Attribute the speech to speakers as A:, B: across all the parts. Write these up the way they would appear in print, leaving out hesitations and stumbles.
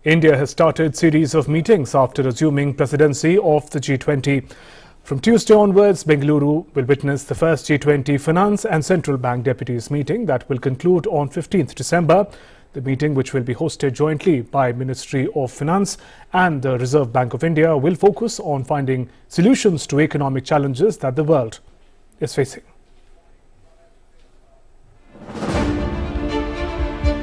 A: India has started a series of meetings after assuming presidency of the G20. From Tuesday onwards, Bengaluru will witness the first G20 Finance and Central Bank Deputies meeting that will conclude on 15th December. The meeting, which will be hosted jointly by Ministry of Finance and the Reserve Bank of India, will focus on finding solutions to economic challenges that the world is facing.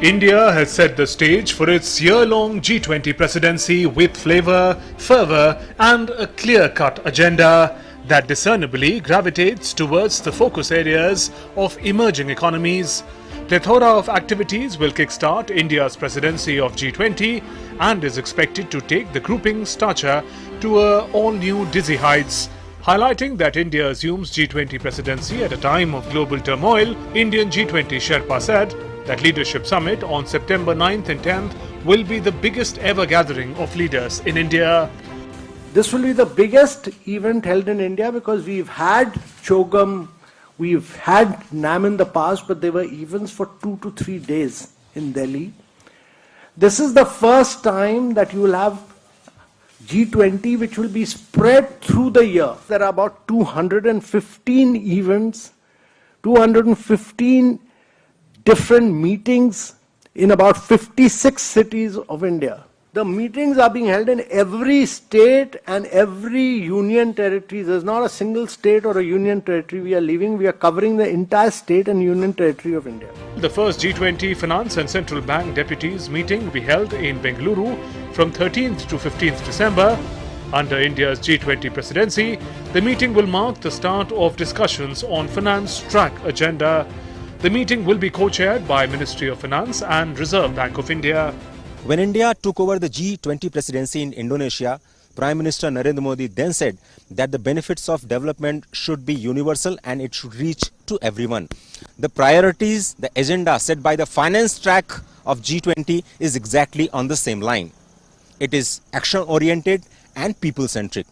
A: India has set the stage for its year-long G20 presidency with flavour, fervour and a clear-cut agenda that discernibly gravitates towards the focus areas of emerging economies. Plethora of activities will kickstart India's presidency of G20 and is expected to take the grouping's stature to all-new dizzy heights. Highlighting that India assumes G20 presidency at a time of global turmoil, Indian G20 Sherpa said that Leadership Summit on September 9th and 10th will be the biggest ever gathering of leaders in India.
B: This will be the biggest event held in India because we've had Chogam, we've had NAM in the past, but they were events for 2 to 3 days in Delhi. This is the first time that you will have G20 which will be spread through the year. There are about 215 events, 215 different meetings in about 56 cities of India. The meetings are being held in every state and every union territory. There's not a single state or a union territory we are leaving. We are covering the entire state and union territory of India.
A: The first G20 Finance and Central Bank Deputies meeting will be held in Bengaluru from 13th to 15th December. Under India's G20 presidency, the meeting will mark the start of discussions on Finance Track agenda. The meeting will be co-chaired by Ministry of Finance and Reserve Bank of India.
C: When India took over the G20 presidency in Indonesia, Prime Minister Narendra Modi then said that the benefits of development should be universal and it should reach to everyone. The priorities, the agenda set by the finance track of G20 is exactly on the same line. It is action-oriented and people-centric.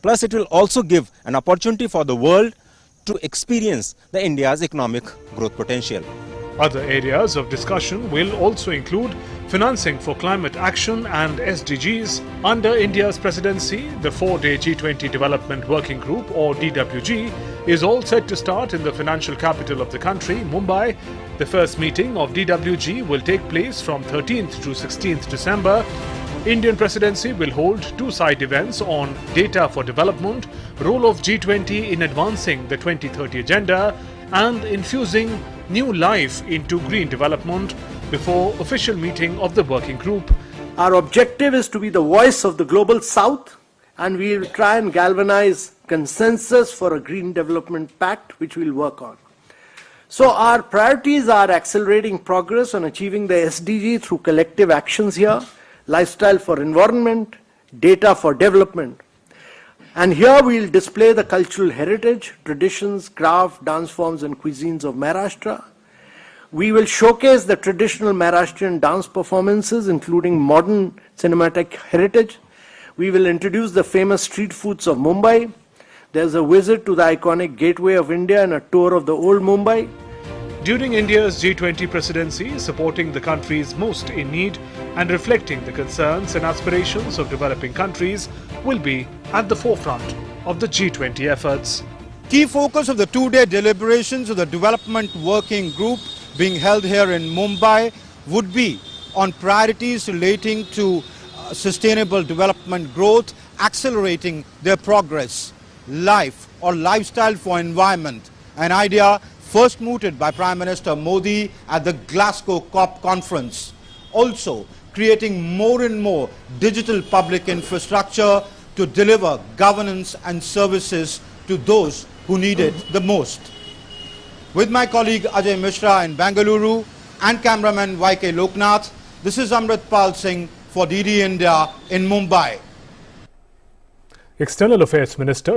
C: Plus, it will also give an opportunity for the world to experience the India's economic growth potential.
A: Other areas of discussion will also include financing for climate action and SDGs. Under India's presidency, the 4-day G20 Development Working Group or DWG is all set to start in the financial capital of the country, Mumbai. The first meeting of DWG will take place from 13th to 16th December. Indian presidency will hold 2 side events on data for development, role of G20 in advancing the 2030 agenda and infusing new life into green development before official meeting of the working group.
B: Our objective is to be the voice of the global south, and we will try and galvanize consensus for a green development pact which we'll work on. So our priorities are accelerating progress on achieving the SDG through collective actions here, lifestyle for environment, data for development. And here we'll display the cultural heritage, traditions, craft, dance forms and cuisines of Maharashtra. We will showcase the traditional Maharashtrian dance performances, including modern cinematic heritage. We will introduce the famous street foods of Mumbai. There's a visit to the iconic Gateway of India and a tour of the old Mumbai.
A: During India's G20 presidency, supporting the countries most in need and reflecting the concerns and aspirations of developing countries will be at the forefront of the G20 efforts.
D: Key focus of the 2-day deliberations of the Development Working Group being held here in Mumbai would be on priorities relating to sustainable development growth, accelerating their progress, life or lifestyle for environment, an idea first mooted by Prime Minister Modi at the Glasgow COP conference. Also, creating more and more digital public infrastructure to deliver governance and services to those who need it the most. With my colleague Ajay Mishra in Bengaluru and cameraman YK Loknath, this is Amritpal Singh for DD India in Mumbai.
A: External Affairs Minister